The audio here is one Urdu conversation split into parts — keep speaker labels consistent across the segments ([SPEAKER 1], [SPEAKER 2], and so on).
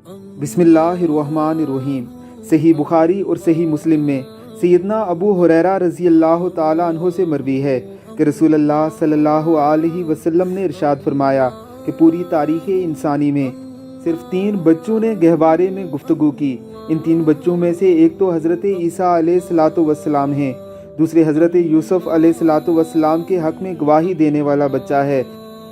[SPEAKER 1] بسم اللہ الرحمن الرحیم۔ صحیح بخاری اور صحیح مسلم میں سیدنا ابو ہریرہ رضی اللہ تعالیٰ عنہ سے مروی ہے کہ رسول اللہ صلی اللہ علیہ وسلم نے ارشاد فرمایا کہ پوری تاریخ انسانی میں صرف 3 بچوں نے گہوارے میں گفتگو کی۔ ان 3 بچوں میں سے ایک تو حضرت عیسیٰ علیہ الصلوۃ والسلام ہیں، دوسرے حضرت یوسف علیہ الصلوۃ والسلام کے حق میں گواہی دینے والا بچہ ہے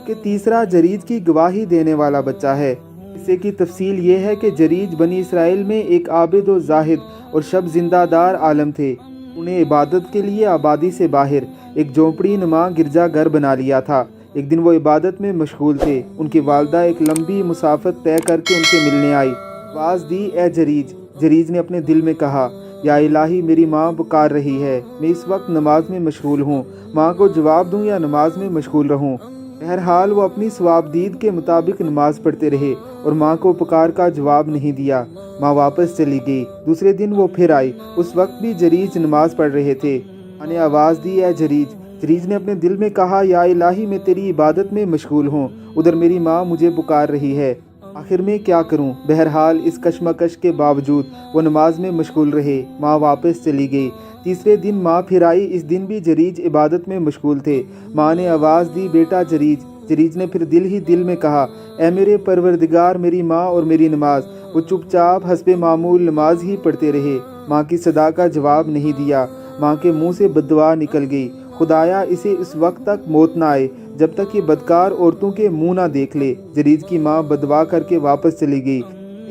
[SPEAKER 1] کہ تیسرا جریج کی گواہی دینے والا بچہ ہے۔ قصے کی تفصیل یہ ہے کہ جریج بنی اسرائیل میں ایک عابد و زاہد اور شب زندہ دار عالم تھے۔ انہیں عبادت کے لیے آبادی سے باہر ایک جھونپڑی نما گرجا گھر بنا لیا تھا۔ ایک دن وہ عبادت میں مشغول تھے۔ ان کی والدہ ایک لمبی مسافت طے کر کے ان سے ملنے آئی۔ آواز دی، اے جریج۔ جریج نے اپنے دل میں کہا، یا الہی میری ماں پکار رہی ہے، میں اس وقت نماز میں مشغول ہوں، ماں کو جواب دوں یا نماز میں مشغول رہوں؟ بہرحال وہ اپنی ثوابدید کے مطابق نماز پڑھتے رہے اور ماں کو پکار کا جواب نہیں دیا۔ ماں واپس چلی گئی۔ دوسرے دن وہ پھر آئی۔ اس وقت بھی جریج نماز پڑھ رہے تھے۔ ماں نے آواز دی، اے جریج۔ جریج نے اپنے دل میں کہا، یا الہی میں تیری عبادت میں مشغول ہوں، ادھر میری ماں مجھے پکار رہی ہے، آخر میں کیا کروں؟ بہرحال اس کشمکش کے باوجود وہ نماز میں مشغول رہے۔ ماں واپس چلی گئی۔ تیسرے دن ماں پھر آئی۔ اس دن بھی جریج عبادت میں مشغول تھے۔ ماں نے آواز دی، بیٹا جریج۔ جریج نے پھر دل ہی دل میں کہا، اے میرے پروردگار، میری ماں اور میری نماز۔ وہ چپ چاپ حسب معمول نماز ہی پڑھتے رہے۔ ماں کی صدا کا جواب نہیں دیا۔ ماں کے منہ سے بددعا نکل گئی، خدایا اسے اس وقت تک موت نہ آئے جب تک یہ بدکار عورتوں کے منہ نہ دیکھ لے۔ جریج کی ماں بددعا کر کے واپس چلی گئی۔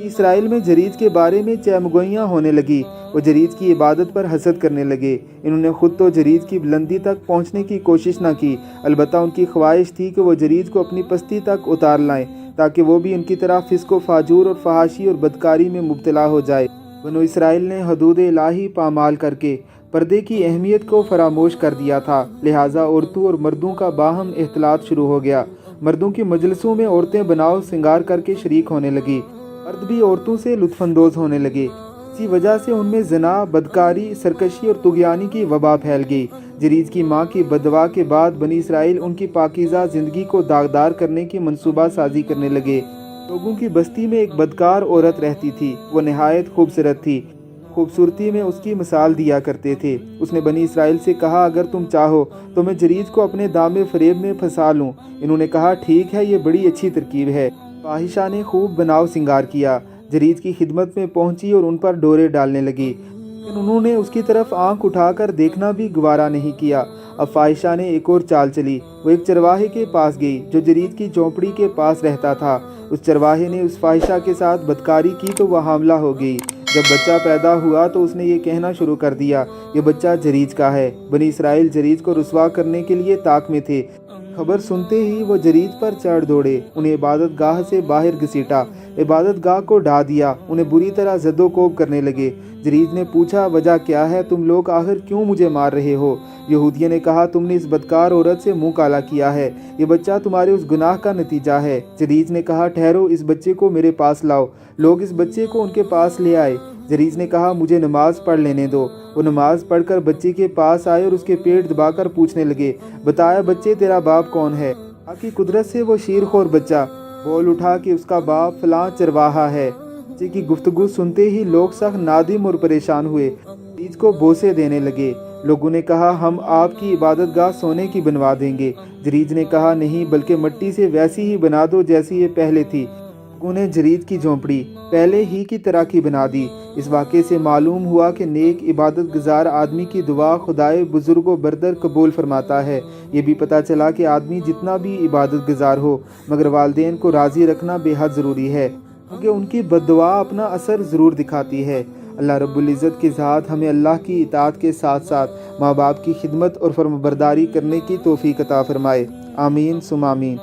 [SPEAKER 1] اسرائیل میں جریج کے بارے میں چہمگوئیاں ہونے لگی۔ وہ جریج کی عبادت پر حسد کرنے لگے۔ انہوں نے خود تو جریج کی بلندی تک پہنچنے کی کوشش نہ کی، البتہ ان کی خواہش تھی کہ وہ جریج کو اپنی پستی تک اتار لائیں تاکہ وہ بھی ان کی طرح فسق و فاجور اور فحاشی اور بدکاری میں مبتلا ہو جائے۔ بنو اسرائیل نے حدود الہی پامال کر کے پردے کی اہمیت کو فراموش کر دیا تھا، لہٰذا عورتوں اور مردوں کا باہم اختلاط شروع ہو گیا۔ مردوں کی مجلسوں میں عورتیں بناؤ سنگار کر کے شریک ہونے لگی، مرد بھی عورتوں سے لطف اندوز ہونے لگے۔ اسی وجہ سے ان میں زنا، بدکاری، سرکشی اور طغیانی کی وبا پھیل گئی۔ جریج کی ماں کی بددعا کے بعد بنی اسرائیل ان کی پاکیزہ زندگی کو داغدار کرنے کی منصوبہ سازی کرنے لگے۔ لوگوں کی بستی میں ایک بدکار عورت رہتی تھی۔ وہ نہایت خوبصورت تھی، خوبصورتی میں اس کی مثال دیا کرتے تھے۔ اس نے بنی اسرائیل سے کہا، اگر تم چاہو تو میں جریج کو اپنے دام فریب میں پھنسا لوں۔ انہوں نے کہا، ٹھیک ہے، یہ بڑی اچھی ترکیب ہے۔ فاحشہ نے خوب بناؤ سنگار کیا، جریج کی خدمت میں پہنچی اور ان پر ڈورے ڈالنے لگی، لیکن انہوں نے اس کی طرف آنکھ اٹھا کر دیکھنا بھی گوارا نہیں کیا۔ اب فاحشہ نے ایک اور چال چلی۔ وہ ایک چرواہے کے پاس گئی جو جریج کی جھونپڑی کے پاس رہتا تھا۔ اس چرواہے نے اس فاحشہ کے ساتھ بدکاری کی تو وہ حاملہ ہو گئی۔ جب بچہ پیدا ہوا تو اس نے یہ کہنا شروع کر دیا، یہ بچہ جریج کا ہے۔ بنی اسرائیل جریج کو رسوا کرنے کے لیے طاق میں تھے۔ خبر سنتے ہی وہ جریج پر چڑھ دوڑے، انہیں عبادت گاہ سے باہر گھسیٹا، عبادت گاہ کو ڈھا دیا، انہیں بری طرح زد و کوب کرنے لگے۔ جریج نے پوچھا، وجہ کیا ہے؟ تم لوگ آخر کیوں مجھے مار رہے ہو؟ یہودیوں نے کہا، تم نے اس بدکار عورت سے منہ کالا کیا ہے، یہ بچہ تمہارے اس گناہ کا نتیجہ ہے۔ جریج نے کہا، ٹھہرو، اس بچے کو میرے پاس لاؤ۔ لوگ اس بچے کو ان کے پاس لے آئے۔ جریج نے کہا، مجھے نماز پڑھ لینے دو۔ وہ نماز پڑھ کر بچے کے پاس آئے اور اس کے پیٹ دبا کر پوچھنے لگے، بتایا بچے، تیرا باپ کون ہے؟ اللہ کی قدرت سے وہ شیر خور بچہ بول اٹھا کہ اس کا باپ فلاں چرواہا ہے۔ بچے کی گفتگو سنتے ہی لوگ سخت نادم اور پریشان ہوئے، جریج کو بوسے دینے لگے۔ لوگوں نے کہا، ہم آپ کی عبادت گاہ سونے کی بنوا دیں گے۔ جریج نے کہا، نہیں، بلکہ مٹی سے ویسی ہی بنا دو جیسی یہ پہلے تھی۔ لوگوں نے جریج کی جھونپڑی پہلے ہی کی طرح کی بنا دی۔ اس واقعے سے معلوم ہوا کہ نیک عبادت گزار آدمی کی دعا خدائے بزرگ و بردر قبول فرماتا ہے۔ یہ بھی پتہ چلا کہ آدمی جتنا بھی عبادت گزار ہو مگر والدین کو راضی رکھنا بے حد ضروری ہے، کیونکہ ان کی بددعا اپنا اثر ضرور دکھاتی ہے۔ اللہ رب العزت کی ذات ہمیں اللہ کی اطاعت کے ساتھ ساتھ ماں باپ کی خدمت اور فرمانبرداری کرنے کی توفیق عطا فرمائے۔ آمین ثم آمین۔